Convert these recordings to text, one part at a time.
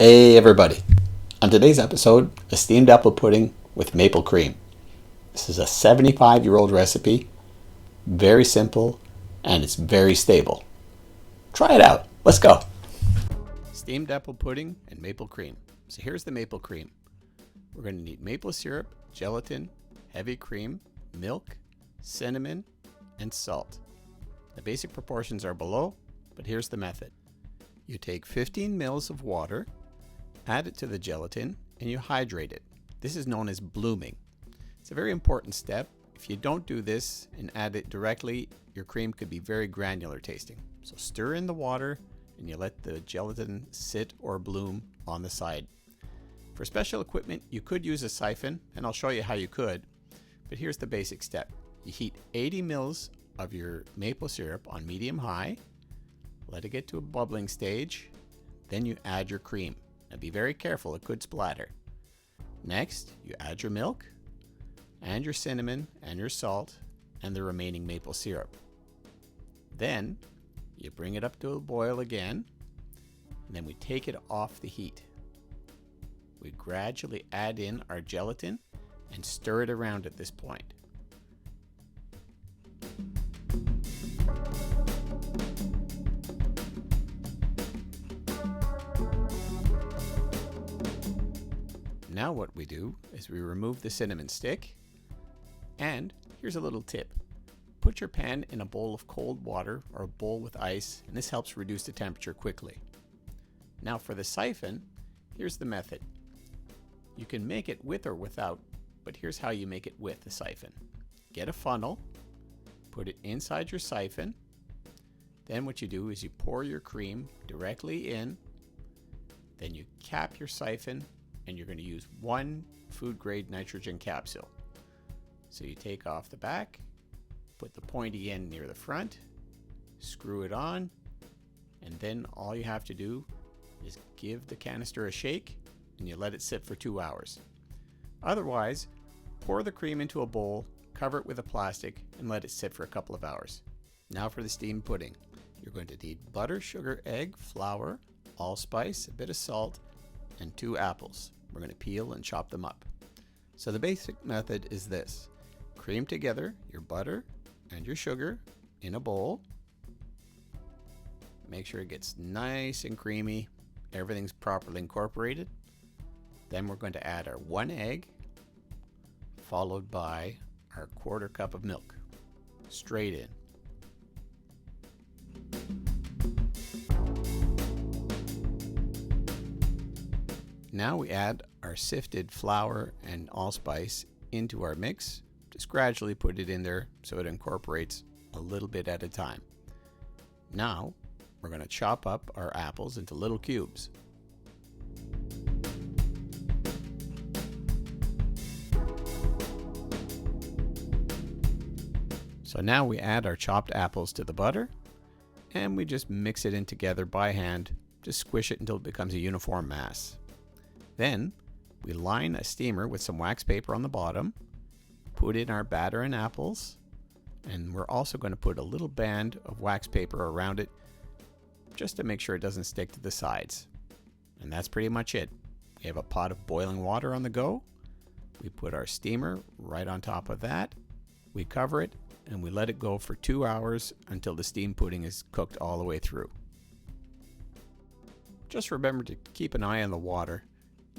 Hey everybody! On today's episode, a steamed apple pudding with maple cream. This is a 75-year-old recipe, very simple, and it's very stable. Try it out. Let's go. Steamed apple pudding and maple cream. So here's the maple cream. We're going to need maple syrup, gelatin, heavy cream, milk, cinnamon, and salt. The basic proportions are below, but here's the method. You take 15 ml of water, add it to the gelatin, and you hydrate it. This is known as blooming. It's a very important step. If you don't do this and add it directly, your cream could be very granular tasting. So stir in the water and you let the gelatin sit or bloom on the side. For special equipment, you could use a siphon, and I'll show you how you could. But here's the basic step. You heat 80 ml of your maple syrup on medium-high, let it get to a bubbling stage, then you add your cream. Now be very careful, it could splatter. Next, you add your milk, and your cinnamon, and your salt, and the remaining maple syrup. Then, you bring it up to a boil again, and then we take it off the heat. We gradually add in our gelatin and stir it around at this point. Now what we do is we remove the cinnamon stick, and here's a little tip. Put your pan in a bowl of cold water or a bowl with ice, and this helps reduce the temperature quickly. Now for the siphon, here's the method. You can make it with or without, but here's how you make it with the siphon. Get a funnel, put it inside your siphon, then what you do is you pour your cream directly in, then you cap your siphon, and you're going to use one food grade nitrogen capsule. So you take off the back, put the pointy end near the front, screw it on, and then all you have to do is give the canister a shake and you let it sit for 2 hours. Otherwise, pour the cream into a bowl, cover it with a plastic, and let it sit for a couple of hours. Now for the steamed pudding. You're going to need butter, sugar, egg, flour, allspice, a bit of salt, and 2 apples. We're going to peel and chop them up. So the basic method is this. Cream together your butter and your sugar in a bowl. Make sure it gets nice and creamy. Everything's properly incorporated. Then we're going to add our 1 egg, followed by our 1/4 cup of milk. Straight in. Now we add our sifted flour and allspice into our mix. Just gradually put it in there so it incorporates a little bit at a time. Now we're going to chop up our apples into little cubes. So now we add our chopped apples to the butter, and we just mix it in together by hand. Just squish it until it becomes a uniform mass. Then we line a steamer with some wax paper on the bottom, put in our batter and apples, and we're also going to put a little band of wax paper around it just to make sure it doesn't stick to the sides. And that's pretty much it. We have a pot of boiling water on the go. We put our steamer right on top of that. We cover it and we let it go for 2 hours until the steamed pudding is cooked all the way through. Just remember to keep an eye on the water.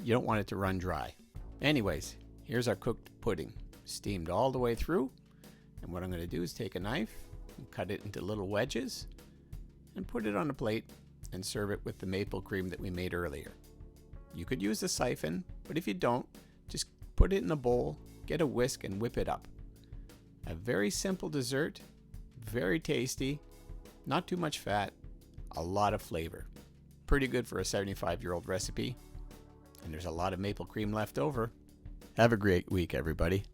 You don't want it to run dry. Anyways, here's our cooked pudding, steamed all the way through. And what I'm going to do is take a knife and cut it into little wedges and put it on a plate and serve it with the maple cream that we made earlier. You could use a siphon, but if you don't, just put it in a bowl, get a whisk, and whip it up. A very simple dessert, very tasty, not too much fat, a lot of flavor. Pretty good for a 75-year-old recipe. And there's a lot of maple cream left over. Have a great week, everybody.